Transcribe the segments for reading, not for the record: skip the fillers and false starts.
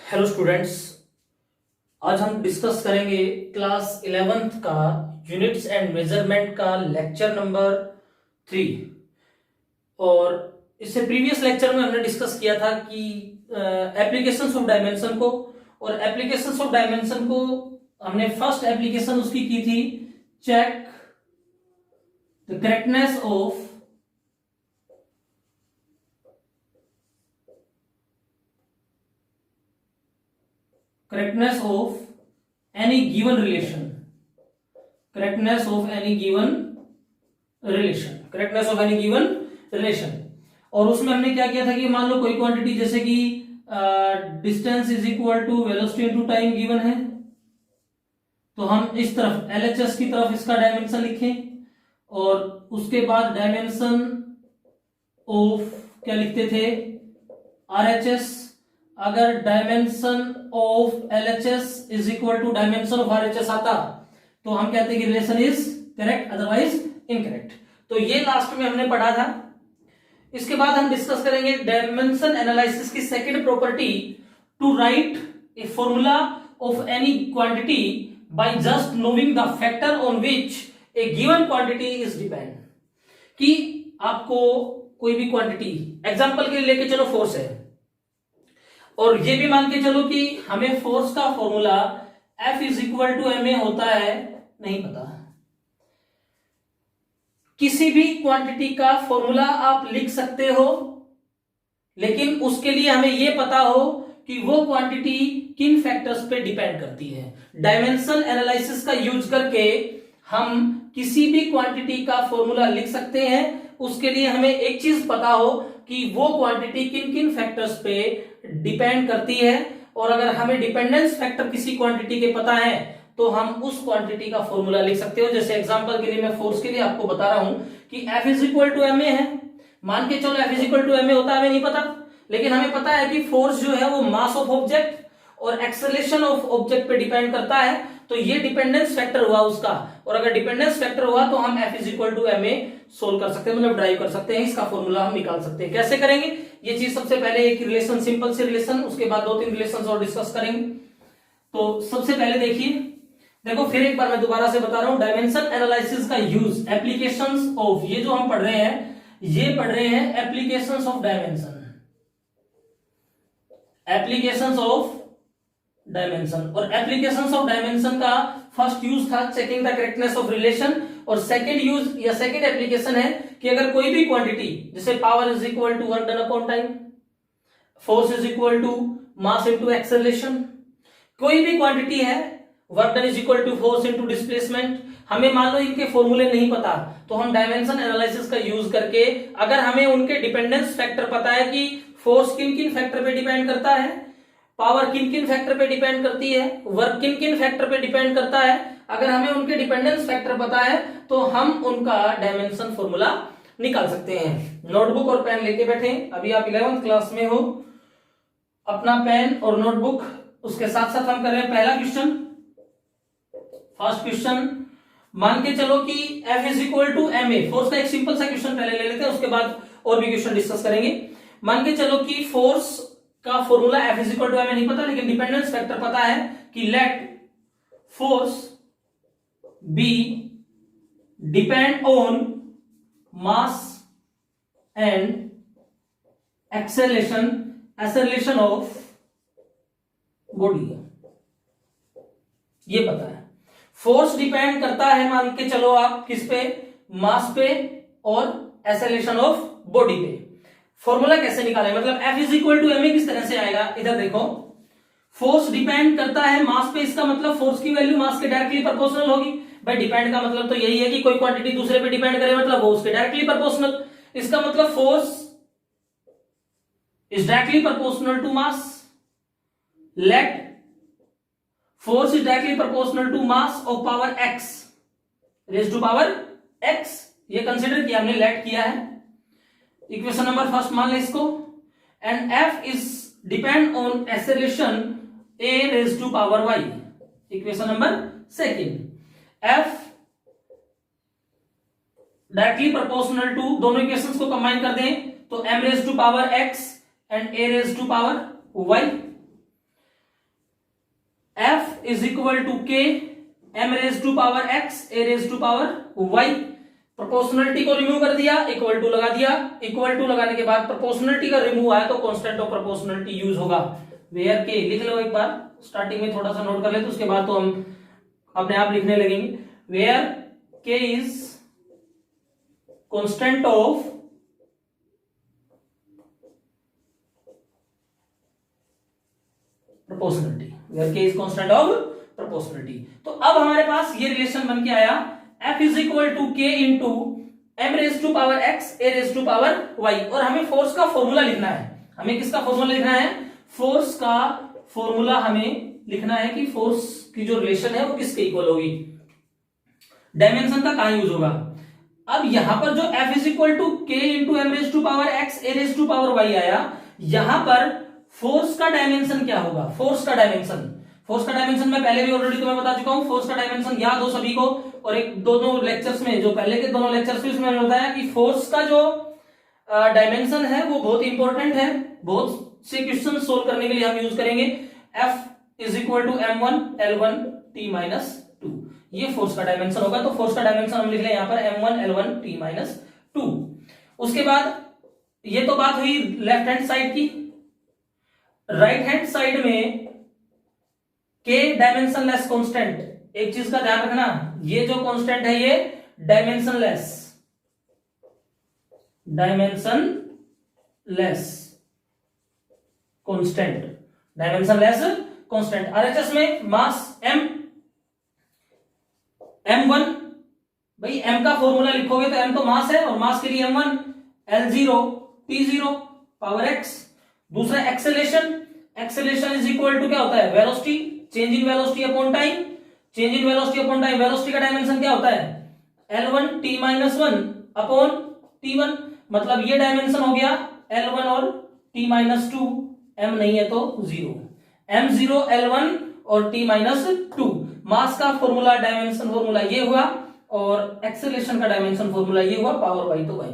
Hello students. आज हम discuss करेंगे क्लास 11th का यूनिट्स एंड मेजरमेंट का लेक्चर नंबर 3। और इससे प्रीवियस लेक्चर में हमने डिस्कस किया था कि एप्लीकेशंस ऑफ डायमेंशन को, और एप्लीकेशंस ऑफ डायमेंशन को हमने फर्स्ट एप्लीकेशन उसकी की थी check the correctness of any given relation, correctness of any given relation। और उसमें हमने क्या किया था कि मान लो कोई क्वांटिटी जैसे कि distance is equal to velocity into time given है, तो हम इस तरफ LHS की तरफ इसका डायमेंशन लिखें, और उसके बाद डायमेंशन ऑफ क्या लिखते थे RHS। अगर dimension of LHS is equal to dimension of RHS आता तो हम कहते हैं कि relation is correct, otherwise incorrect. तो ये लास्ट में हमने पढ़ा था। इसके बाद हम डिस्कस करेंगे डायमेंशन एनालिसिस की second property, to write a formula of any quantity by just knowing the factor on which a given quantity is depend. कि आपको कोई भी क्वांटिटी एग्जांपल के लिए लेके चलो फोर्स है, और ये भी मान के चलो कि हमें फोर्स का formula F is equal to ma होता है, नहीं पता। किसी भी क्वांटिटी का फॉर्मूला आप लिख सकते हो, लेकिन उसके लिए हमें यह पता हो कि वो क्वांटिटी किन फैक्टर्स पे डिपेंड करती है। डायमेंशन एनालिसिस का यूज करके हम किसी भी क्वांटिटी का फॉर्मूला लिख सकते हैं। उसके लिए हमें एक चीज पता हो कि वो क्वांटिटी किन किन फैक्टर्स पे डिपेंड करती है, और अगर हमें डिपेंडेंस फैक्टर किसी क्वांटिटी के पता है तो हम उस क्वांटिटी का फॉर्मूला लिख सकते हो। जैसे एग्जांपल के लिए मैं फोर्स के लिए आपको बता रहा हूं कि F is equal to ma है। मान के चलो F is equal to ma होता है, हमें नहीं पता, लेकिन हमें पता है कि फोर्स जो है वो मास ऑफ ऑब्जेक्ट और एक्सेलरेशन ऑफ ऑब्जेक्ट पे डिपेंड करता है। तो ये डिपेंडेंस फैक्टर हुआ उसका, और अगर डिपेंडेंस फैक्टर हुआ तो हम F is equal to ma solve कर सकते हैं, मतलब ड्राइव कर सकते हैं, इसका फॉर्मूला हम निकाल सकते हैं। कैसे करेंगे ये चीज? सबसे पहले एक रिलेशन, सिंपल से रिलेशन, उसके बाद 2-3 रिलेशंस और डिस्कस करेंगे। तो सबसे पहले देखिए, देखो फिर एक बार मैं दोबारा से बता रहा हूं, डायमेंशन एनालिसिस का यूज, एप्लीकेशंस ऑफ, ये जो हम पढ़ रहे हैं ये पढ़ रहे हैं applications of dimension, applications of dimension. और एप्लीकेशंस ऑफ डायमेंशन का फर्स्ट यूज था checking the correctness of relation, और सेकंड यूज या सेकंड एप्लीकेशन है कि अगर कोई भी क्वांटिटी जैसे power is equal to work done upon time, force is equal to mass into acceleration, कोई भी क्वांटिटी है, work done is equal to force into displacement, हमें मान लो इनके फॉर्मूले नहीं पता तो हम डायमेंशन एनालिसिस का यूज करके, अगर हमें उनके डिपेंडेंस फैक्टर पता है कि फोर्स किन किन फैक्टर पे डिपेंड करता है, पावर किन किन फैक्टर पे डिपेंड करती है, वर्क किन किन फैक्टर पे डिपेंड करता है, अगर हमें उनके डिपेंडेंस फैक्टर पता है तो हम उनका डायमेंशन फॉर्मूला निकाल सकते हैं। नोटबुक और पेन लेके बैठे, अभी आप 11th क्लास में हो, अपना पेन और नोटबुक उसके साथ साथ हम कर रहे हैं पहला क्वेश्चन। फर्स्ट क्वेश्चन, मान के चलो कि F is equal to ma, force का एक सिंपल सा क्वेश्चन पहले ले लेते हैं, उसके बाद और भी क्वेश्चन डिस्कस करेंगे। मान के चलो कि फोर्स का formula F is equal to ma नहीं पता, लेकिन डिपेंडेंस फैक्टर पता है कि let force be depend on mass and acceleration of body, ये पता है। फोर्स डिपेंड करता है मान के चलो आप किस पे, मास पे और एक्सेलरेशन ऑफ बॉडी पे। फॉर्मूला कैसे निकाले, मतलब F is equal to ma किस तरह से आएगा, इधर देखो, फोर्स डिपेंड करता है मास पे, इसका मतलब फोर्स की वैल्यू मास के डायरेक्टली प्रोपोर्शनल होगी। भाई डिपेंड का मतलब तो यही है कि कोई क्वांटिटी दूसरे पे डिपेंड करे, मतलब वो उसके डायरेक्टली प्रोपोर्शनल, इसका मतलब force is directly proportional to mass, let force is directly proportional to mass of power x raise to power x, ये कंसीडर किया हमने, लेट किया है। इक्वेशन नंबर फर्स्ट मान ले इसको, and F is depend on acceleration a raise to power y। Equation number second, F directly proportional to, दोनों equations को कंबाइन कर दें तो m raise to power x and a raise to power y। F is equal to K M raise to power x A raise to power Y. Proportionality को remove कर दिया, equal to लगा दिया। Equal to लगाने के बाद proportionality का remove आया तो कांस्टेंट ऑफ प्रोपोर्शनलिटी यूज होगा। वेयर के लिख लो एक बार, स्टार्टिंग में थोड़ा सा नोट कर ले तो उसके बाद तो हम अपने आप लिखने लगेंगे। Where k is constant of proportionality, where k is constant of proportionality. तो अब हमारे पास ये रिलेशन बन के आया, F is equal to k into m raise to power x A raise to power y. और हमें फोर्स का फॉर्मूला लिखना है। हमें किसका फॉर्मूला लिखना है? फोर्स का फॉर्मूला हमें लिखना है कि फोर्स की जो रिलेशन है वो किसके इक्वल होगी, डायमेंशन का कहां यूज होगा। अब यहां पर जो F is equal to k into m raise to power x A raise to power y आया, यहां पर फोर्स का डायमेंशन क्या होगा? फोर्स का डायमेंशन मैं पहले भी ऑलरेडी तुम्हें बता चुका हूं। फोर्स का डायमेंशन याद हो सभी को, और एक दोनों लेक्चर्स में, जो पहले के दोनों लेक्चर्स में उसमें मैंने बताया कि फोर्स का जो डायमेंशन है वो बहुत इंपॉर्टेंट है। बहुत से क्वेश्चन सोल्व करने के लिए हम यूज करेंगे F is equal to M1 L1 T minus 2। ये फोर्स का डायमेंशन होगा। तो फोर्स का डायमेंशन हम लिख लें यहां पर M1 L1 T माइनस 2। उसके बाद ये तो बात हुई लेफ्ट हैंड साइड की। राइट हैंड साइड में के डायमेंशनलेस कांस्टेंट, एक चीज का ध्यान रखना, ये जो कांस्टेंट है ये डायमेंशनलेस कांस्टेंट। आरएचएस में मास M1, भाई M का फॉर्मूला लिखोगे तो M तो मास है, और मास के लिए M1 L0 T0 power x। दूसरा एक्सेलेरेशन इज इक्वल टू क्या होता है? Velocity, change in velocity upon time. Velocity का डायमेंशन क्या होता है? L1 T minus 1 upon T1। मतलब ये डायमेंशन हो गया L1 और T माइनस 2, M नहीं है तो 0, M0 L1 और T माइनस 2। मास का फॉर्मूला, डायमेंशन फॉर्मूला ये हुआ, और एक्सेलरेशन का डायमेंशन फॉर्मूला ये हुआ, पावर वाई तो वाई।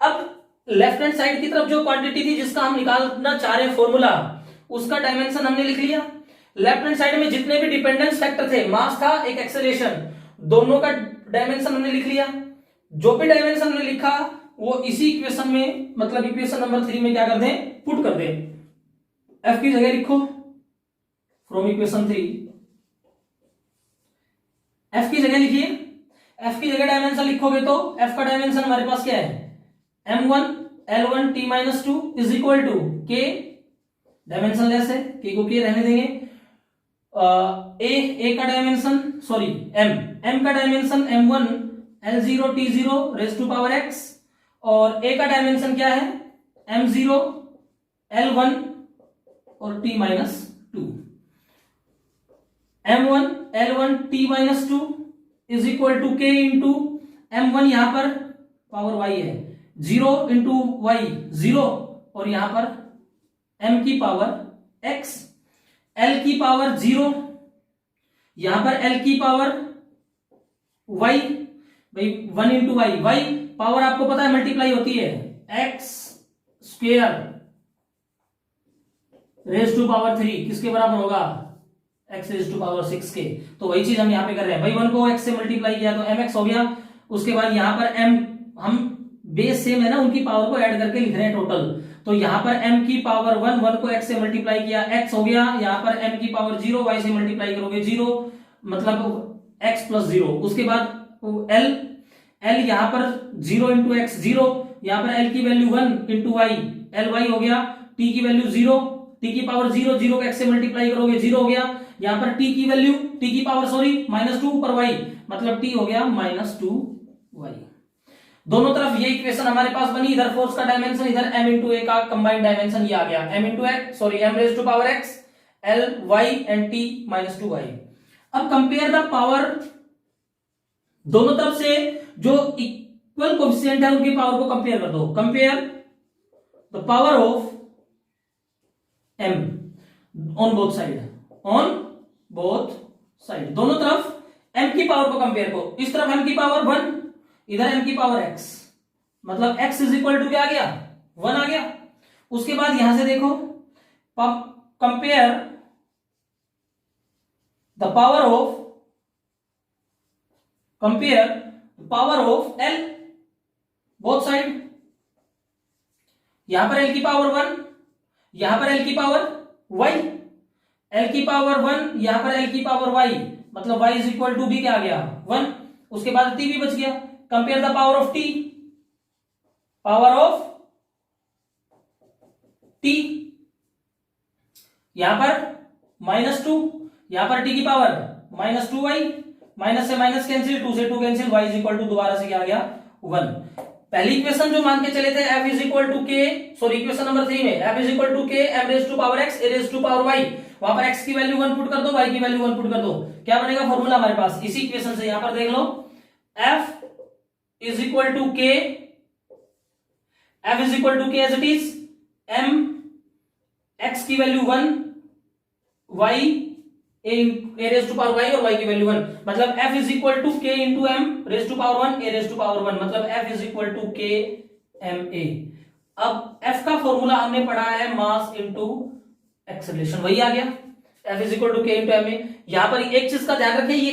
अब लेफ्ट हैंड साइड की तरफ जो क्वांटिटी थी जिसका हम निकालना चाह रहे हैं फॉर्मूला, उसका डायमेंशन हमने लिख लिया। लेफ्ट हैंड साइड में जितने भी डिपेंडेंस फैक्टर थे, मास था एक एक्सेलरेशन, दोनों का डायमेंशन हमने लिख लिया। जो भी डायमेंशन हमने लिखा वो इसी इक्वेशन में, मतलब इक्वेशन नंबर 3 में क्या कर दें? पुट कर दें। F की जगह लिखो फ्रॉम इक्वेशन 3, F की जगह लिखिए। F की जगह डायमेंशन लिखोगे तो F का डायमेंशन हमारे पास क्या है? M1 L1 T minus 2 is equal to K, dimension less है, K को K रहने देंगे। A का डायमेंशन, सॉरी M का dimension M1 L0 T0 raise to power x, और A का डायमेंशन क्या है? M0 L1 और T minus 2। M1 L1 T minus 2 is equal to K into M1, यहां पर पावर y है, 0 इंटू y 0, और यहां पर M की पावर x, L की पावर 0, यहां पर L की पावर y, भाई 1 इंटू y पावर आपको पता है मल्टीप्लाई होती है, x square raise to power 3 किसके बराबर होगा? x रेज टू पावर 6 के। तो वही चीज हम यहां पे कर रहे हैं भाई, 1 को x से मल्टीप्लाई किया तो mx हो गया। उसके बाद यहां पर m, हम बेस सेम है ना, उनकी पावर को ऐड करके लिख रहे हैं टोटल। तो यहां पर m की पावर 1 को x से मल्टीप्लाई किया, x हो गया। यहां पर m की पावर 0, y से मल्टीप्लाई करोगे 0, मतलब x प्लस 0। उसके बाद l यहां पर 0 इंटू एक्स 0, यहां पर l की value 1 into y, l y हो गया। t की वैल्यू 0, t की पावर 0, 0 को x से मल्टीप्लाई करोगे 0 हो गया। यहां पर t की वैल्यू, t की पावर सॉरी -2 पर y, मतलब t हो गया -2y। दोनों तरफ ये इक्वेशन हमारे पास बनी। इधर फोर्स का डायमेंशन, इधर m इंटू ए का कंबाइंड डायमेंशन ये आ गया, m into x, sorry m raise to power x, l y and t -2y। अब कंपेयर द पावर, दोनों तरफ से जो इक्वल कोएफिशिएंट है उनकी पावर को कंपेयर कर दो। Compare the power of m on both side, दोनों तरफ m की पावर को कंपेयर करो। इस तरफ m की पावर 1, इधर m की पावर x, मतलब x इज इक्वल टू क्या आ गया? 1 आ गया। उसके बाद यहां से देखो, compare the power of, compare power of L both side. यहां पर एल की पावर 1, यहां पर एल की पावर y, एल की पावर 1, यहां पर एल की पावर y, मतलब y इज इक्वल टू भी क्या आ गया 1, उसके बाद t भी बच गया। Compare the power of t, power of t, यहां पर -2, यहां पर t की पावर -2y, माइनस से माइनस कैंसिल, 2 से 2 cancel, y is equal to दोबारा से क्या आ गया 1। पहली इक्वेशन जो मान के चले थे f is equal to k, sorry equation number 3 में f is equal to k m raise to power x a raise to power y, वहां पर x की वैल्यू 1 पुट कर दो, y की वैल्यू 1 पुट कर दो, क्या बनेगा फॉर्मूला हमारे पास इसी इक्वेशन से। यहां पर देख लो f is equal to k, f is equal to के as it is m, x की value 1, y a raise to power y और y की वैल्यू 1, मतलब f is equal to k into m raise to power 1 a raise to power 1, मतलब f is equal to k m a। अब f का formula हमने पढ़ा है mass into acceleration, वही आ गया f is equal to k into m a। यहां पर एक चीज का ध्यान रखें, ये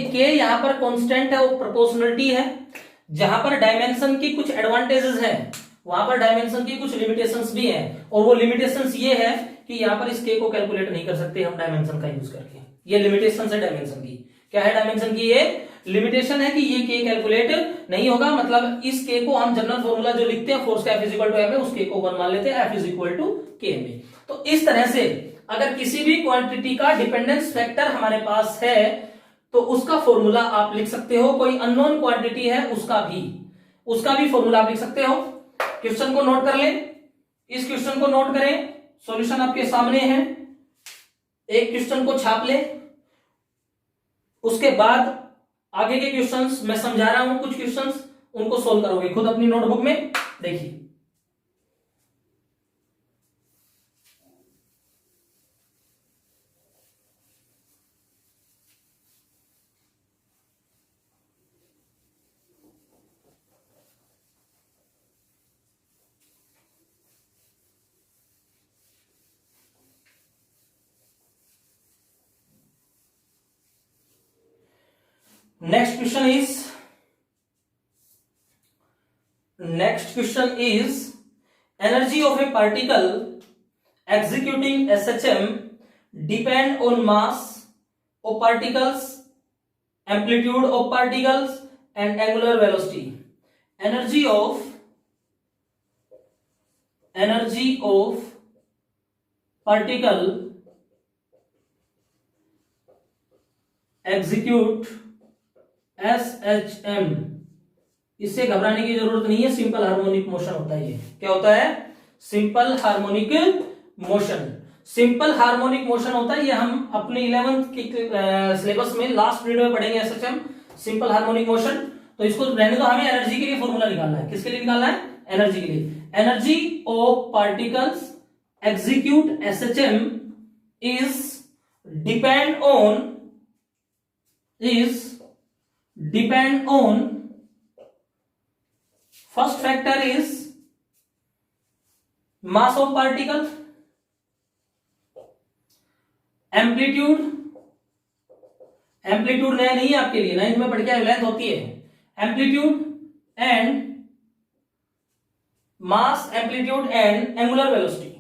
k यहां पर कांस्टेंट है, वो प्रोपोर्शनलिटी है। जहां पर डायमेंशन की कुछ एडवांटेजेस है, वहां पर डायमेंशन की कुछ लिमिटेशंस भी हैं, और वो लिमिटेशंस ये है कि यहां पर इस k को कैलकुलेट नहीं कर सकते हम डायमेंशन का यूज करके। ये लिमिटेशन है डायमेंशन की। क्या है डायमेंशन की? ये लिमिटेशन है कि ये k कैलकुलेट नहीं होगा, मतलब इस k को हम जनरल फॉर्मूला जो लिखते हैं फोर्स का F is equal to m है, उस k को 1 मान लेते हैं, F is equal to k में। तो इस तरह से अगर किसी भी क्वांटिटी का डिपेंडेंस फैक्टर हमारे पास है तो उसका फॉर्मूला आप लिख सकते हो। कोई अननोन क्वांटिटी है उसका भी फॉर्मूला आप लिख सकते हो। क्वेश्चन को नोट कर ले, इस क्वेश्चन को नोट करें, सॉल्यूशन आपके सामने है, एक क्वेश्चन को छाप ले, उसके बाद आगे के क्वेश्चंस मैं समझा रहा हूं, कुछ क्वेश्चंस उनको सोल्व करोगे खुद अपनी नोटबुक में। देखिए next question is energy of a particle executing SHM depend on mass of particles, amplitude of particles and angular velocity। energy of particle execute SHM, इससे घबराने की जरूरत नहीं है, सिंपल हार्मोनिक मोशन होता है। ये क्या होता है? Simple harmonic motion. Simple harmonic motion होता है, ये हम अपने 11th की सिलेबस में लास्ट पीरियड में पढ़ेंगे SHM, सिंपल हार्मोनिक मोशन। तो इसको रहने दो, हमें एनर्जी के लिए फॉर्मूला निकालना है। किसके लिए निकालना है? एनर्जी के लिए। Energy of particles execute SHM is depend on first factor is mass of particle, amplitude नया नहीं है आपके लिए, 9th में पढ़ के लेंथ होती है, amplitude and mass, amplitude and angular velocity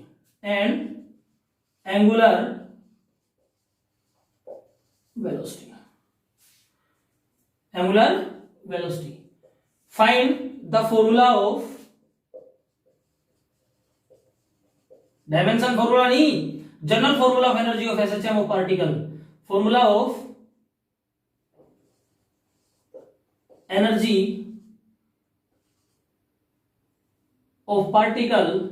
find the formula of dimension, formula नहीं, general formula of energy of SHM of particle, formula of energy of particle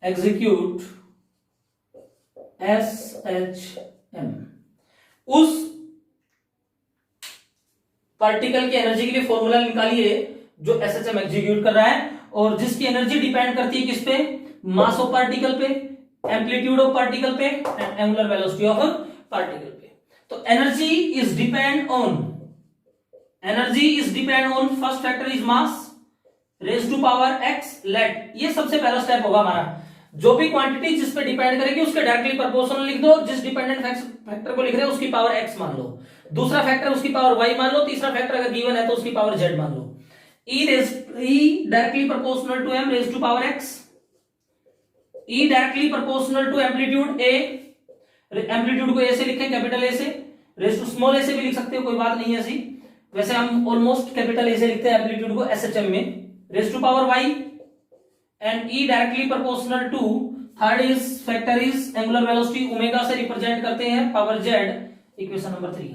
execute SHM। उस पार्टिकल की energy के लिए formula निकालिए जो SHM execute कर रहा है, और जिसकी एनर्जी डिपेंड करती है किस पे? मास ऑफ पार्टिकल पे, एम्पलीट्यूड ऑफ पार्टिकल पे and angular velocity of particle पे। तो energy is depend on first factor is mass raise to power x, let, ये सबसे पहला स्टेप होगा हमारा। जो भी क्वांटिटी जिस पे डिपेंड करेगी उसके डायरेक्टली प्रोपोर्शनल लिख दो, जिस डिपेंडेंट फैक्टर को लिख रहे हैं उसकी पावर x मान लो, दूसरा फैक्टर उसकी पावर y मान लो, तीसरा फैक्टर अगर गिवन है तो उसकी पावर z मान लो। E directly proportional to m raise to power x, E directly proportional to amplitude a, amplitude को a से लिखें कैपिटल A से, रेज टू स्मॉल a से भी लिख सकते हो, कोई बात नहीं है ऐसी, वैसे हम ऑलमोस्ट कैपिटल A से लिखते हैं एम्पलीट्यूड को SHM में, raise to power y, and E directly proportional to third is factor is angular velocity omega से रिप्रेजेंट करते हैं पावर z, इक्वेशन नंबर 3।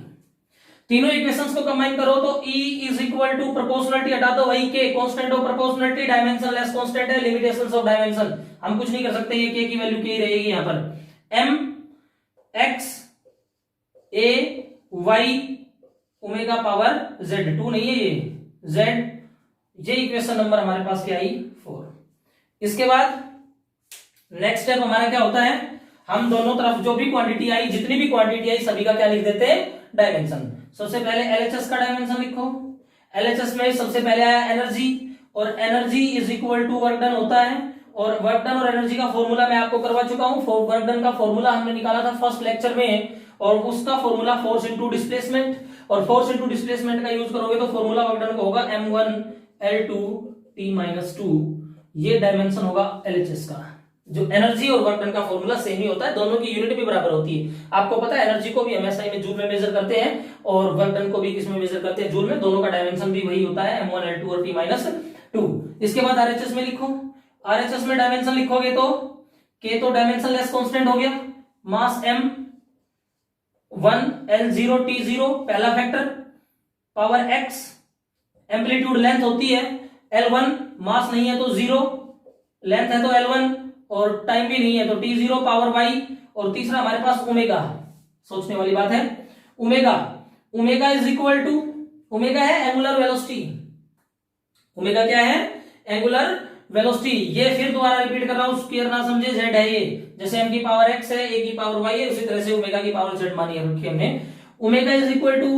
तीनों इक्वेशंस को कंबाइन करो तो E is equal to proportionality हटा दो, वही के constant of proportionality, dimensionless constant है, लिमिटेशंस ऑफ डायमेंशन हम कुछ नहीं कर सकते, ये के की वैल्यू के ही रहेगी यहां पर, m x a y omega power z, 2 नहीं है ये z, ये इक्वेशन नंबर हमारे पास क्या आई 4। इसके बाद नेक्स्ट स्टेप हमारा क्या होता है, हम दोनों तरफ जो भी क्वांटिटी आई, जितनी भी क्वांटिटी आई सभी का क्या लिख देते हैं डायमेंशन। सबसे पहले LHS का डायमेंशन लिखो, LHS में सबसे पहले आया एनर्जी, और energy is equal to work done होता है, और वर्क डन और एनर्जी का फॉर्मूला मैं आपको करवा चुका हूं, वर्क डन का फॉर्मूला हमने निकाला था फर्स्ट लेक्चर में, और उसका फॉर्मूला फोर्स इनटू डिस्प्लेसमेंट, और फोर्स इनटू डिस्प्लेसमेंट का यूज करोगे तो फॉर्मूला वर्क डन का होगा m1L2T-2, ये डायमेंशन होगा LHS का। जो एनर्जी और वर्क डन का फॉर्मूला सेम ही होता है, दोनों की यूनिट भी बराबर होती है। आपको पता है एनर्जी को भी हम SI में जूल में मेजर करते हैं, और वर्क डन को भी किसमें मेजर करते हैं, जूल में, दोनों का डायमेंशन भी वही होता है m1L2 और T-2। इसके बाद RHS में लिखो, RHS में डायमेंशन लिखोगे तो K तो डायमेंशन लेस कांस्टेंट हो गया, मास m 1L0 T0 पहला factor, power x, amplitude length होती है L1, मास नहीं है तो 0, लेंथ है तो L1, और टाइम भी नहीं है तो T0 पावर y, और तीसरा हमारे पास ओमेगा, सोचने वाली बात है, omega is equal to, omega है एंगुलर वेलोसिटी, ओमेगा क्या है एंगुलर वेलोसिटी, ये फिर दोबारा रिपीट कर रहा हूं, स्क्वायर ना समझे, z है ये, जैसे m की पावर x है, a की पावर y है, उसी तरह से ओमेगा की पावर z मानी रखी हमने। Omega is equal to,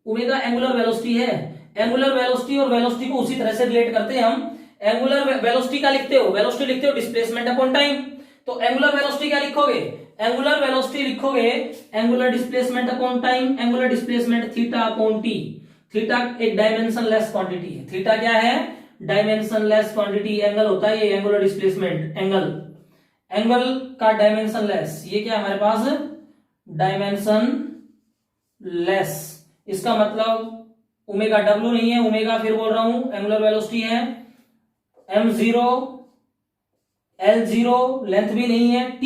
omega angular velocity है, एंगुलर वेलोसिटी और वेलोसिटी को उसी तरह से रिलेट करते हैं हम। एंगुलर वेलोसिटी का लिखते हो, वेलोसिटी लिखते हो डिस्प्लेसमेंट अपॉन टाइम, तो एंगुलर वेलोसिटी क्या लिखोगे, एंगुलर वेलोसिटी लिखोगे angular displacement upon time, angular displacement theta upon T, theta एक डायमेंशन लेस क्वांटिटी है, थीटा क्या है डायमेंशन लेस क्वांटिटी, एंगल होता है ये एंगुलर डिस्प्लेसमेंट, एंगल का डायमेंशन लेस, ये क्या हमारे पास डायमेंशन लेस, इसका मतलब ओमेगा डब्ल्यू नहीं है, ओमेगा फिर बोल रहा हूं एंगुलर वेलोसिटी है m0 L0, लेंथ भी नहीं है, T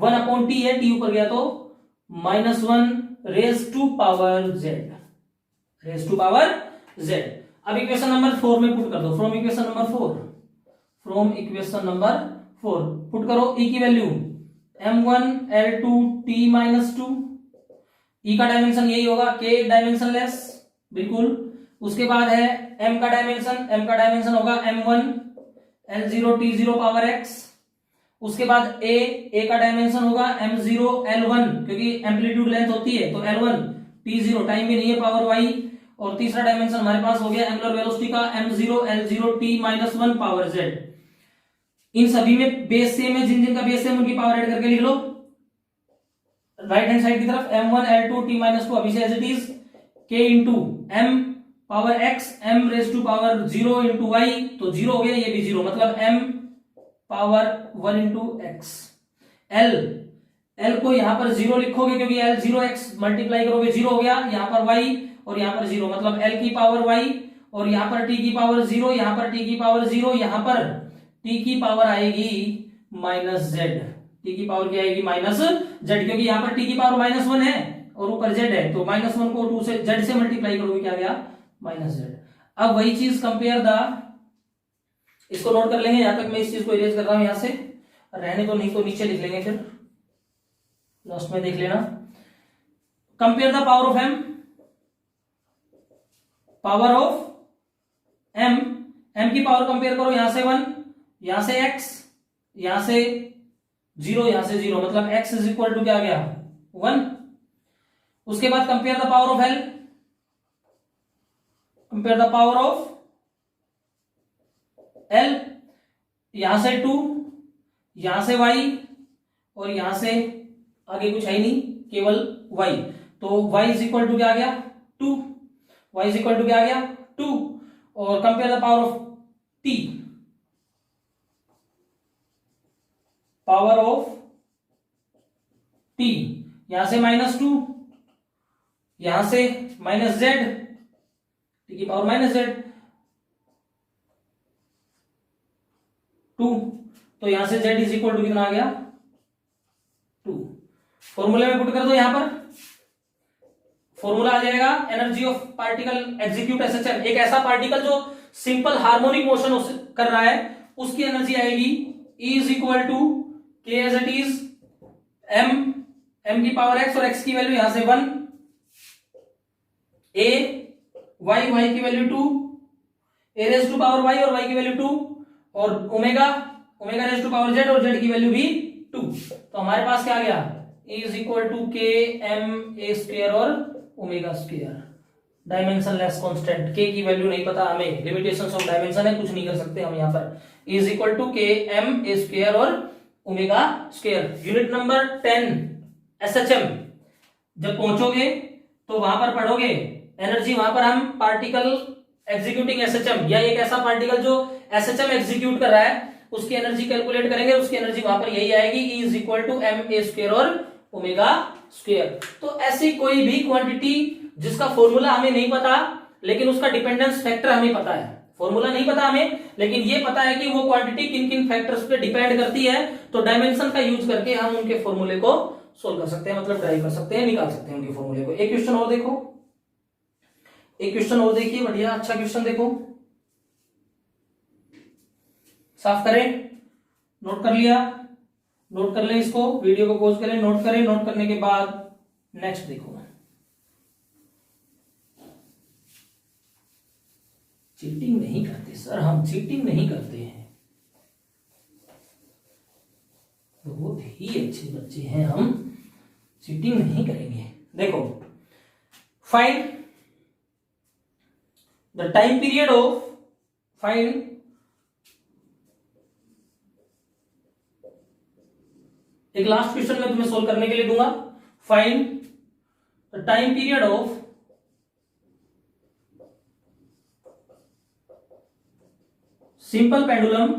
1 अपॉन T है, T ऊपर गया तो -1 raise to power z, raise to power z। अब इक्वेशन नंबर 4 में पुट कर दो, फ्रॉम इक्वेशन नंबर 4 पुट करो, E की वैल्यू m1L2T-2, E का डायमेंशन यही होगा, K डायमेंशन लेस बिल्कुल। उसके बाद है M का डायमेंशन होगा m1L0T0 पावर x। उसके बाद A का डायमेंशन होगा m0L1, क्योंकि एम्पलीट्यूड लेंथ होती है तो L1, T0 टाइम भी नहीं है पावर y, और तीसरा डायमेंशन हमारे पास हो गया एंगुलर वेलोसिटी का m0L0T-1 पावर z। इन सभी में बेस सेम है, जिन जिन का बेस सेम उनकी पावर ऐड करके लिख लो राइट हैंड साइड की तरफ, m1L2T-2 अभी से as it is, k into m power x, m raise to power 0 into y, तो 0 हो गया, ये भी 0, मतलब m power 1 into x। l को यहां पर 0 लिखोगे क्योंकि l 0x मल्टीप्लाई करोगे 0 हो गया, यहां पर y और यहां पर 0, मतलब l की पावर y, और यहां पर t की पावर 0, यहां पर t की पावर 0, यहां पर t की पावर आएगी माइनस z, t की पावर क्या आएगी माइनस z, क्योंकि यहां पर t की पावर -1 है और ऊपर z है, तो -1 को 2 से z से मल्टीप्लाई करोगे क्या गया -z। अब वही चीज कंपेयर द, इसको नोट कर लेंगे, यहां तक मैं इस चीज को इरेज कर रहा हूं, यहां से रहने तो नहीं तो नीचे लिख लेंगे, फिर लास्ट में देख लेना। Compare the power of m की पावर कंपेयर करो, यहां से 1, यहां से x, यहां से 0, यहां से 0, मतलब x इज इक्वल टू क्या आ गया 1। उसके बाद compare the power of l, compare the power of l, यहां से 2, यहां से y और यहां से आगे कुछ है ही नहीं, केवल y। तो y इज इक्वल टू क्या आ गया 2, y इज इक्वल टू क्या आ गया 2। और compare the power of t, power of t, यहां से -2, यहां से -z, t की पावर -z 2। तो यहां से z इज इक्वल टू कितना आ गया 2। फॉर्मूले में पुट कर दो, यहां पर फॉर्मूला आ जाएगा energy of particle execute SHM. एक ऐसा पार्टिकल जो सिंपल हार्मोनिक मोशन कर रहा है उसकी एनर्जी आएगी E इज इक्वल टू के एज इट इज m की पावर x, और x की वैल्यू यहां से 1, a y की value 2, a raise to power y और y की वैल्यू 2, और omega raise to power z और z की वैल्यू भी 2। तो हमारे पास क्या आ गया E is equal to K M A square और omega square. Dimensionless constant, k की वैल्यू नहीं पता हमें, लिमिटेशंस ऑफ डायमेंशन है, कुछ नहीं कर सकते हम यहाँ पर। E is equal to K M A square और omega square. Unit number 10 SHM जब पहुंचोगे तो वहां पर पढ़ोगे एनर्जी, वहां पर हम पार्टिकल एग्जीक्यूटिंग एसएचएम या एक ऐसा पार्टिकल जो एसएचएम एग्जीक्यूट कर रहा है उसकी एनर्जी कैलकुलेट करेंगे। उसकी एनर्जी वहां पर यही आएगी E is equal to M A square और ओमेगा स्क्वायर। तो ऐसी कोई भी क्वांटिटी जिसका फॉर्मूला हमें नहीं पता लेकिन उसका डिपेंडेंस फैक्टर हमें पता है, फॉर्मूला नहीं पता हमें लेकिन ये पता है कि वो क्वांटिटी किन किन फैक्टर्स पे डिपेंड करती है, तो डायमेंशन का यूज करके हम उनके फॉर्मूले को सोल्व कर सकते हैं, मतलब ड्राइव कर सकते हैं, निकाल सकते हैं उनके फॉर्मूले को। एक क्वेश्चन और देखो, एक क्वेश्चन और देखिए, बढ़िया अच्छा क्वेश्चन देखो, साफ करें, नोट कर लिया, नोट कर लें इसको, वीडियो को पॉज करें, नोट करें, नोट करने के बाद नेक्स्ट देखो। चीटिंग नहीं करते सर, हम चीटिंग नहीं करते हैं, बहुत ही अच्छे बच्चे हैं हम, चीटिंग नहीं करेंगे। देखो, find the time period of, find एक लास्ट क्वेश्चन मैं तुम्हें सोल्व करने के लिए दूंगा। Find the time period of simple pendulum,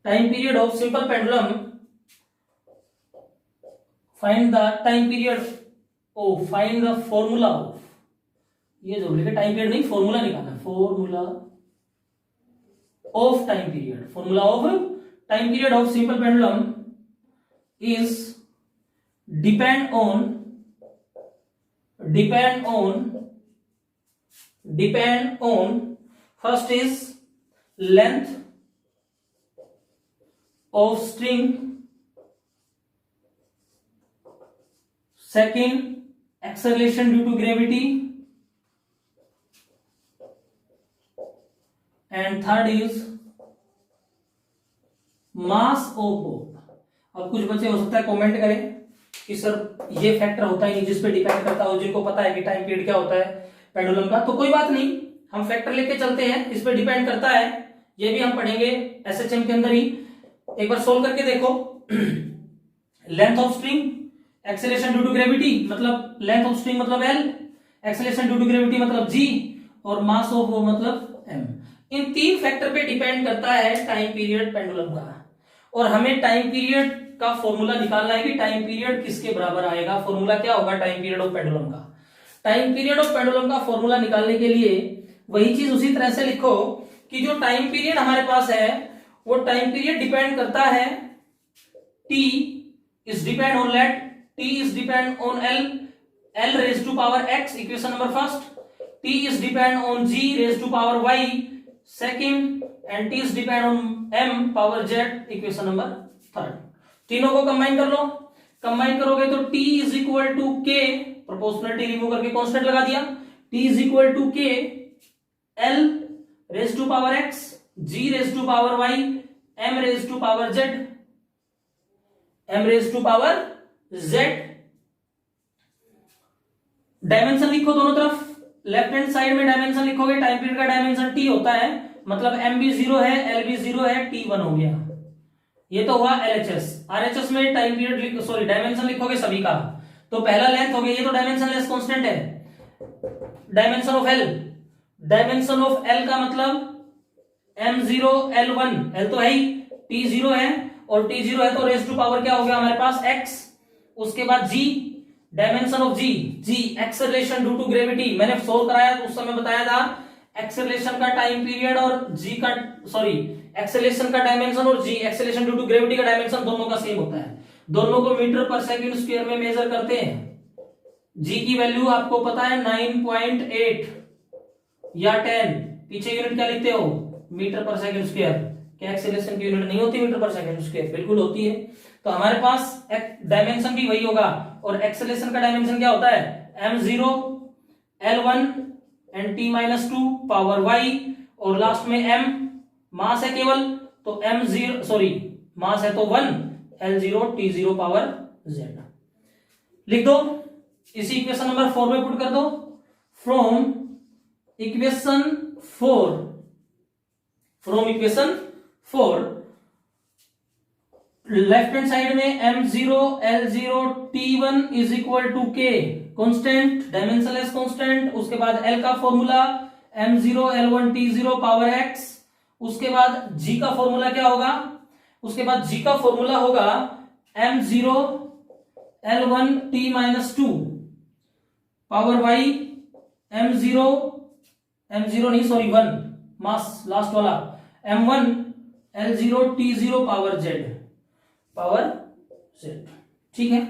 time period of simple pendulum, find the time period of, find the formula of, ये जो लिखा टाइम पीरियड नहीं फॉर्मूला निकालना, formula of time period, formula of time period of simple pendulum is depend on first is length of string, second acceleration due to gravity, and third is mass of both। अब कुछ बच्चे हो सकता है comment करें कि sir ये factor होता ही नहीं जिस पे डिपेंड करता हो, जिनको पता है कि टाइम पीरियड क्या होता है पेंडुलम का, तो कोई बात नहीं, हम फैक्टर लेके चलते हैं, इस पे डिपेंड करता है, ये भी हम पढ़ेंगे एसएचएम के अंदर ही। एक बार सोल्व करके देखो। Length of string, acceleration due to gravity, मतलब लेंथ ऑफ स्ट्रिंग मतलब L, acceleration due to gravity मतलब G, और मास ऑफ वो मतलब M। इन तीन फैक्टर पे डिपेंड करता है टाइम पीरियड पेंडुलम का, और हमें टाइम पीरियड का फॉर्मूला निकालना है कि टाइम पीरियड किसके बराबर आएगा। फॉर्मूला क्या होगा टाइम पीरियड ऑफ पेंडुलम का? टाइम पीरियड ऑफ पेंडुलम का फॉर्मूला निकालने के लिए वही चीज उसी तरह से लिखो कि जो टाइम पीरियड हमारे पास है वो टाइम पीरियड डिपेंड करता है, t is depend on let, t is depend on l raise to power x, equation number first, t is depend on g raise to power y second, and t is depend on m power z, equation number third. तीनों को combine कर लो, combine करोगे तो t is equal to k, proportionality remove करके constant लगा दिया, t is equal to k L raise to power x, G raise to power y, M raise to power z, M raise to power z। Dimension लिखो दोनों तरफ, left hand side में dimension लिखोगे, time period का dimension T होता है, मतलब M भी 0 है, एल भी 0 है, टी 1 हो गया। ये तो हुआ एलएचएस। आरएचएस में टाइम पीरियड सॉरी डायमेंशन लिखोगे सभी का, तो पहला लेंथ हो गया, ये तो डायमेंशन लेस कांस्टेंट है। Dimension of L, dimension of L का मतलब m0 l1, l तो है ही, t0 है और t0 है तो रेज टू पावर क्या हो गया हमारे पास x। उसके बाद g, dimension of g acceleration due to gravity, मैंने सोल्व कराया तो उस समय बताया था एक्सेलरेशन का टाइम पीरियड और g का सॉरी एक्सेलरेशन का डायमेंशन और g acceleration due to gravity का डायमेंशन दोनों का सेम होता है, दोनों को मीटर पर सेकंड स्क्वायर में मेजर करते हैं। g की वैल्यू आपको पता है 9.8 या 10, पीछे यूनिट क्या लिखते हो, मीटर पर सेकंड स्क्वायर। क्या एक्सेलरेशन की यूनिट नहीं होती मीटर पर सेकंड स्क्वायर? बिल्कुल होती है। तो हमारे पास डायमेंशन भी वही होगा और एक्सेलरेशन का डायमेंशन क्या होता है, m0 l1 and t-2 power y, और लास्ट में m मास है केवल, तो m0 सॉरी मास है तो 1 l0 t0 पावर z। लिख दो, इसी इक्वेशन नंबर 4 में पुट कर दो। From equation 4 left hand side में m0 l0 t1 is equal to k, constant dimensionless constant. उसके बाद l का formula m0 l1 t0 power x। उसके बाद g का फॉर्मूला क्या होगा, उसके बाद g का फॉर्मूला होगा m0 l1 t-2 power y, m0 नहीं सॉरी 1 मास लास्ट वाला, m1 l0 t0 power z। ठीक है,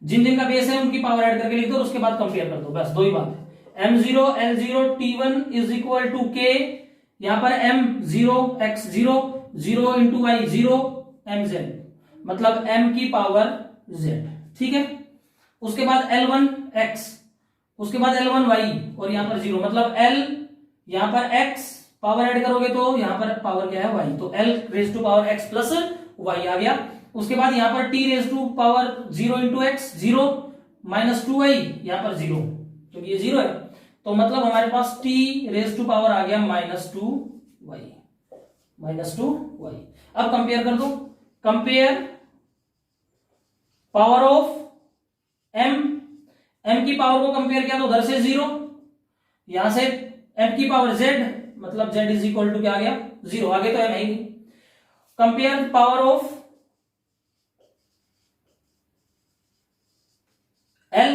जिन जिन का बेस है उनकी पावर ऐड करके लिख दो और उसके बाद कंपेयर कर दो, बस दो ही बात है। m0 l0 t1 is equal to k, यहां पर m0 x0 0 into y 0 mz, मतलब m की पावर z। ठीक है, उसके बाद l1 x, उसके बाद l1 y और यहां पर 0, मतलब l यहां पर x पावर ऐड करोगे तो यहां पर पावर क्या है y, तो l raise to power x plus y आ गया। उसके बाद यहां पर t raise to power 0 into X 0 minus 2y, यहां पर 0 क्योंकि ये 0 है, तो मतलब हमारे पास t रेज टू पावर आ गया -2y। अब कंपेयर कर दो, कंपेयर पावर ऑफ m की पावर को कंपेयर किया तो उधर से 0, यहां से m की पावर z, मतलब z इज इक्वल टू क्या आ गया 0, आगे तो m है ही। कंपेयर पावर ऑफ l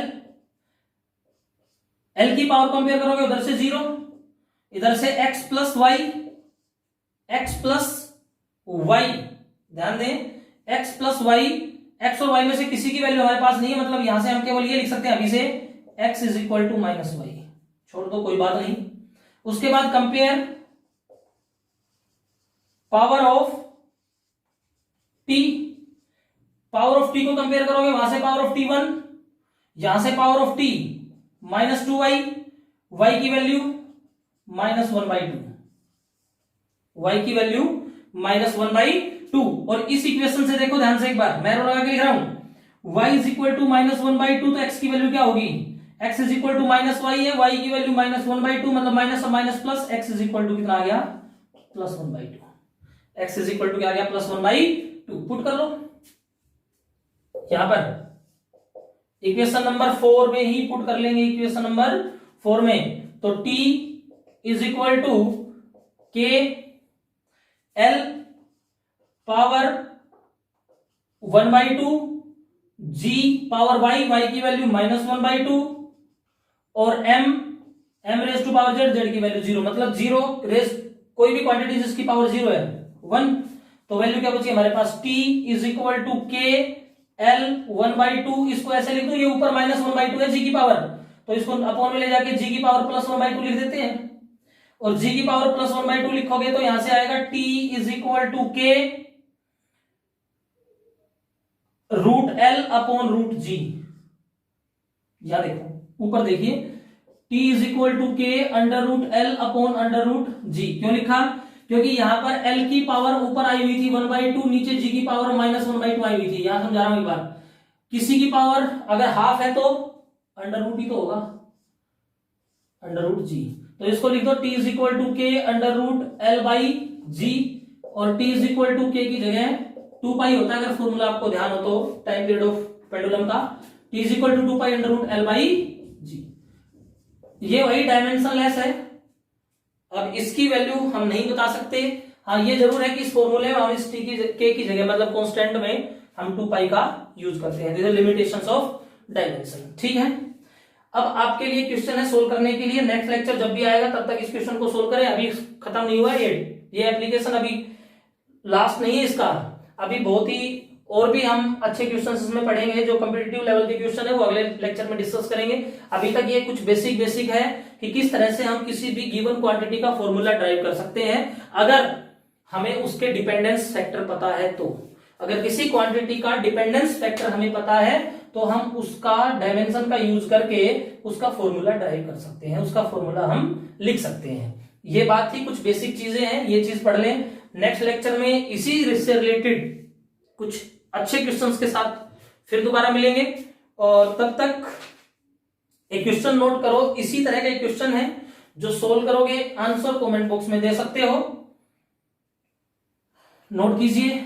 की पावर कंपेयर करोगे उधर से 0, इधर से x प्लस y, ध्यान दें x प्लस y, x और y में से किसी की वैल्यू हमारे पास नहीं है, मतलब यहां से हम केवल ये लिख सकते हैं अभी से x is equal to minus Y, छोड़ दो कोई बात नहीं। उसके बाद compare power of t, power of t को कंपेयर करोगे, वहां से पावर ऑफ t1, यहां से power of t -2y, y की वैल्यू -1/2, y की वैल्यू -1/2। और इस इक्वेशन से देखो ध्यान से एक बार, मैं लगा के लिख रहा हूं y इज इक्वल टू -1/2, तो x की वैल्यू क्या होगी, x is equal to -y है, y की वैल्यू -1/2, मतलब माइनस और minus plus, x is equal to कितना आ गया +1/2, x इज इक्वल टू क्या आ गया +1/2। पुट कर लो यहां पर इक्वेशन नंबर 4 में ही पुट कर लेंगे, इक्वेशन नंबर 4 में, तो t is equal to k l power 1/2 g power y की वैल्यू -1/2 और m raise to power z की वैल्यू 0, मतलब 0 रेज कोई भी क्वांटिटी जिसकी पावर 0 है 1, तो वैल्यू क्या बची हमारे पास t is equal to k l 1/2, इसको ऐसे लिख दो, ये ऊपर -1/2 है g की पावर, तो इसको अपॉन में ले जाके g की पावर +1/2 लिख देते हैं, और g की पावर +1/2 लिखोगे तो यहां से आएगा t is equal to k √l upon √g। यहां देखो ऊपर देखिए, t is equal to k √l upon √g। क्यों लिखा, क्योंकि यहां पर l की पावर ऊपर आई हुई थी 1/2, नीचे g की पावर -1/2 आई हुई थी। यहां समझा रहा हूं एक बार, किसी की पावर अगर हाफ है तो √ही तो होगा, √g। तो इसको लिख दो t इज इक्वल टू के √L/g और t इज इक्वल टू के की जगह 2 होता है, अगर फॉर्मूला आपको ध्यान हो तो टाइम पीरियड ऑफ पेंडुलम का, t is equal to 2 √L/g। ये वही डायमेंशनलेस है। अब इसकी वैल्यू हम नहीं बता सकते। हाँ ये जरूर है कि इस फॉर्मूले में हम इस t की जगह मतलब कांस्टेंट में हम 2 का यूज करते हैं। This is limitations of dimension. ठीक है, अब आपके लिए क्वेश्चन है सोल्व करने के लिए। नेक्स्ट लेक्चर जब भी आएगा तब तक इस क्वेश्चन को सोल्व करें। अभी खत्म नहीं हुआ ये एप्लीकेशन अभी लास्ट नहीं है इसका, अभी बहुत ही और भी हम अच्छे क्वेश्चन इसमें पढ़ेंगे। जो कॉम्पिटिटिव लेवल के क्वेश्चन है वो अगले लेक्चर में डिस्कस करेंगे। अभी तक ये कुछ बेसिक है कि किस तरह से हम किसी भी गिवन क्वांटिटी का फॉर्मूला ड्राइव कर सकते हैं अगर हमें उसके डिपेंडेंस फैक्टर पता है तो। अगर किसी क्वांटिटी का डिपेंडेंस फैक्टर हमें पता है तो हम उसका डायमेंशन का यूज करके उसका फॉर्मूला ड्राइव कर सकते हैं, उसका फॉर्मूला हम लिख सकते हैं। ये बात थी, कुछ बेसिक चीजें हैं, ये चीज पढ़ लें। नेक्स्ट लेक्चर में इसी से रिलेटेड कुछ अच्छे क्वेश्चंस के साथ फिर दोबारा मिलेंगे। और तब तक एक क्वेश्चन नोट करो, इसी तरह का एक क्वेश्चन है जो सोल्व करोगे आंसर कमेंट बॉक्स में दे सकते हो, नोट कीजिए।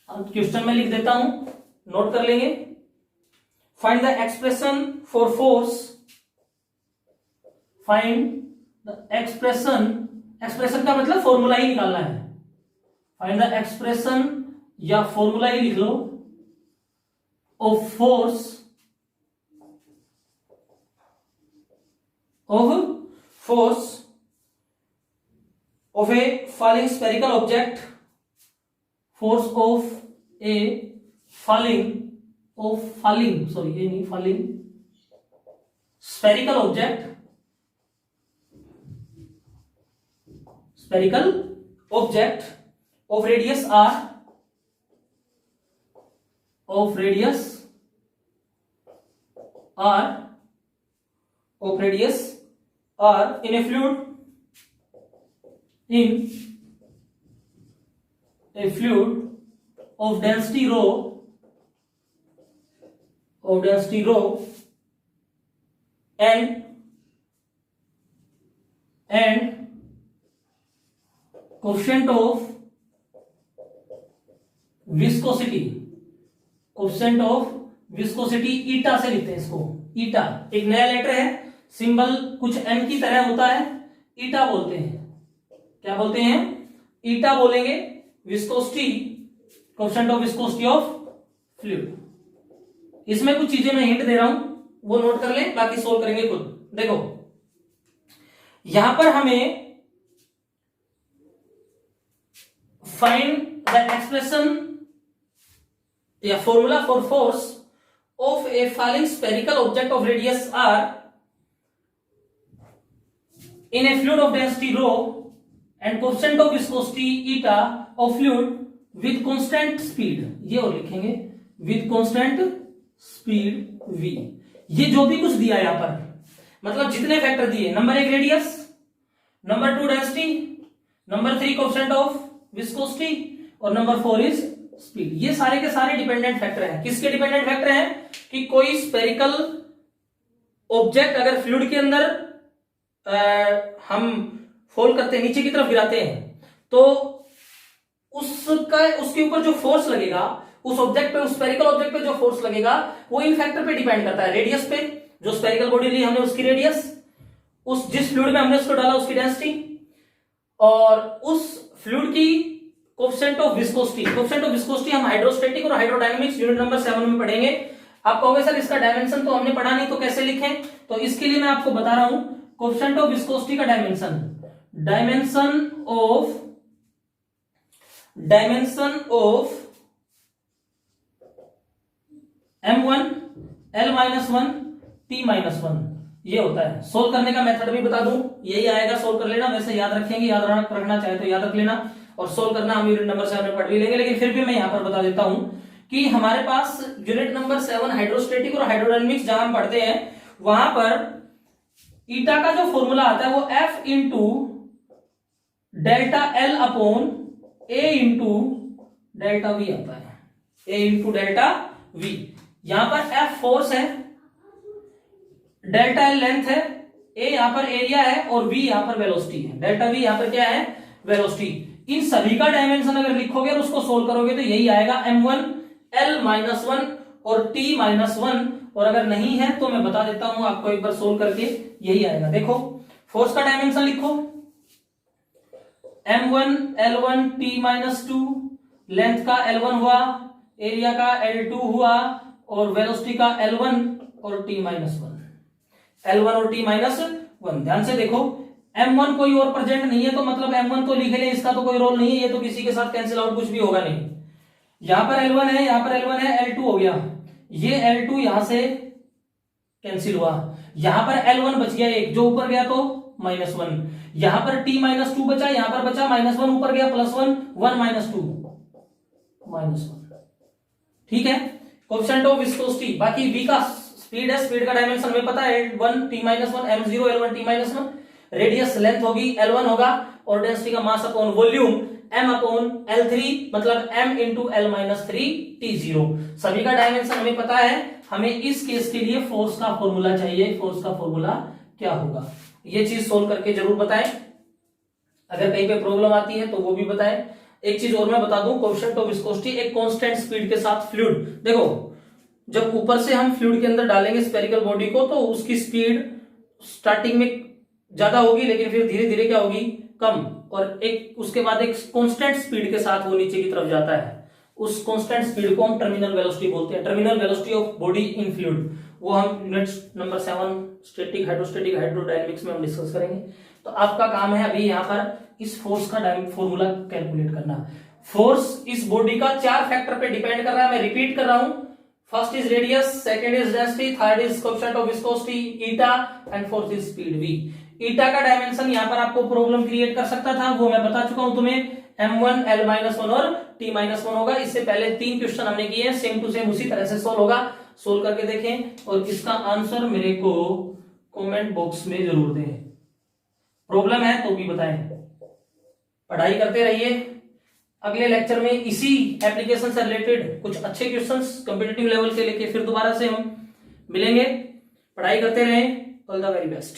क्वेश्चन में लिख देता हूं, नोट कर लेंगे। Find the expression for force, find the expression का मतलब फॉर्मूला ही निकालना है। फाइंड द एक्सप्रेशन या फॉर्मूला ही लिख लो of force of a falling spherical object, force of a falling spherical object of radius r in a fluid of density rho and coefficient of viscosity ईटा से लिखते हैं इसको। ईटा एक नया लेटर है, सिंबल कुछ एम की तरह होता है, ईटा बोलते हैं। क्या बोलते हैं? ईटा बोलेंगे। Viscosity, coefficient of viscosity of fluid. इसमें कुछ चीजें मैं हिंट दे रहा हूं, वो नोट कर लें, बाकी सोल्व करेंगे खुद। देखो यहां पर हमें फाइंड द एक्सप्रेशन या formula for force of a falling spherical object of radius r in a fluid of density rho and coefficient of viscosity eta of fluid with constant speed। ये और लिखेंगे with constant speed v। ये जो भी कुछ दिया यहां पर, मतलब जितने फैक्टर दिए, number 1 radius, number 2 density, number 3 coefficient of viscosity और नंबर 4 इज स्पीड। ये सारे के सारे डिपेंडेंट फैक्टर हैं। किसके डिपेंडेंट फैक्टर हैं? कि कोई स्फेरिकल ऑब्जेक्ट अगर फ्लूइड के अंदर हम फोल्ड करते हैं, नीचे की तरफ गिराते हैं, तो उसके ऊपर जो फोर्स लगेगा, उस ऑब्जेक्ट पे, उस स्फेरिकल ऑब्जेक्ट पे जो फोर्स लगेगा वो इन फैक्टर पे डिपेंड करता है। रेडियस पे, जो स्फेरिकल बॉडी ली हमने उसकी रेडियस, उस जिस फ्लूइड में हमने उसको डाला उसकी डेंसिटी, और उस फ्लूइड की coefficient of viscosity. Coefficient of viscosity हम हाइड्रोस्टैटिक और हाइड्रोडायनामिक्स यूनिट नंबर 7 में पढ़ेंगे। आप कहोगे सर इसका डायमेंशन तो हमने पढ़ा नहीं, तो कैसे लिखें? तो इसके लिए मैं आपको बता रहा हूं, कोएफिशिएंट ऑफ विस्कोसिटी का dimension of m1 l-1 t-1 ये होता है। सोल्व करने का मेथड भी बता दूं, यही आएगा, सोल्व कर लेना। वैसे याद रखेंगे, याद रखना चाहे तो याद रख लेना, और सोल्व करना हम यूनिट नंबर 7 में पढ़ भी लेंगे। लेकिन फिर भी मैं यहां पर बता देता हूं कि हमारे पास यूनिट नंबर 7 हाइड्रोस्टैटिक और हाइड्रोडायनामिक्स जहां हम पढ़ते हैं, वहां पर ईटा का जो फॉर्मूला आता है वो F into delta L upon A into delta V आता है। A into delta V। यहां पर F फोर्स है, डेल्टा एल लेंथ है, ए यहां पर एरिया है और V यहां पर वेलोसिटी है। डेल्टा V यहां पर क्या है, वेलोसिटी। इन सभी का डायमेंशन अगर लिखोगे और उसको सोल्व करोगे तो यही आएगा m1 L-1 और T-1, और अगर नहीं है तो मैं बता देता हूं आपको एक बार सोल्व करके, यही आएगा। देखो फोर्स का डायमेंशन लिखो, m1 L1 T-2, लेंथ का L1 हुआ, एरिया का L2 हुआ और वेलोसिटी का L1 और T-1, L1 और T-1। ध्यान से देखो, m1 कोई और प्रेजेंट नहीं है तो मतलब m1 तो लिख ले, इसका तो कोई रोल नहीं है, ये तो किसी के साथ कैंसिल आउट कुछ भी होगा नहीं। यहां पर L1 है, यहां पर L1 है, L2 हो गया, ये L2 यहां से कैंसिल हुआ, यहां पर L1 बच गया एक, जो ऊपर गया तो -1, यहां पर T-2 बचा, यहां पर बचा -1, ऊपर गया +1, 1 - 2 -1। ठीक है, कोएफिशिएंट ऑफ विस्कोसिटी। बाकी V का स्पीड है, स्पीड का डायमेंशन हमें पता है, L1 T-1, m0 L1 T-1, radius length होगी, L1 होगा, और डेंसिटी का मास अपॉन वॉल्यूम m/L3, मतलब m × L-3 T0। सभी का डायमेंशन हमें पता है। हमें इस केस के लिए फोर्स का फॉर्मूला चाहिए, फोर्स का फॉर्मूला क्या होगा, ये चीज सोल्व करके जरूर बताएं। अगर कहीं पे प्रॉब्लम आती है तो वो भी बताएं। एक चीज और मैं बता दूं, कोएफिशिएंट ऑफ विस्कोसिटी एक कांस्टेंट स्पीड के साथ फ्लूइड, देखो जब ऊपर से हम फ्लूइड के अंदर डालेंगे स्फेरिकल बॉडी को तो उसकी स्पीड स्टार्टिंग में ज्यादा होगी, लेकिन फिर धीरे धीरे क्या होगी, कम, और एक उसके बाद एक कांस्टेंट स्पीड के साथ वो नीचे की तरफ जाता है। उस कांस्टेंट स्पीड को हम टर्मिनल वेलोसिटी बोलते हैं, terminal velocity of body in fluid. वो हम unit number 7 static hydrostatic hydrodynamics में हम डिस्कस करेंगे। तो आपका काम है अभी यहाँ पर इस फोर्स का फॉर्मूला कैलकुलेट करना। फोर्स इस बॉडी का 4 फैक्टर पे डिपेंड कर रहा है, मैं रिपीट कर रहा हूं। First is radius, second is density, third is coefficient of viscosity eta, and fourth is speed v। ईटा का डायमेंशन यहां पर आपको प्रॉब्लम क्रिएट कर सकता था, वो मैं बता चुका हूं तुम्हें, m1 L-1 और T-1 होगा। इससे पहले 3 क्वेश्चन हमने किए हैं, सेम टू सेम उसी तरह से सोल्व होगा। सोल्व करके देखें और इसका आंसर मेरे को कमेंट बॉक्स में जरूर दें। प्रॉब्लम है तो भी बताएं। पढ़ाई करते रहिए। अगले लेक्चर में इसी एप्लीकेशन से रिलेटेड कुछ अच्छे क्वेश्चंस कॉम्पिटिटिव लेवल के लेके फिर दोबारा से हम मिलेंगे। पढ़ाई करते रहें। All the very best.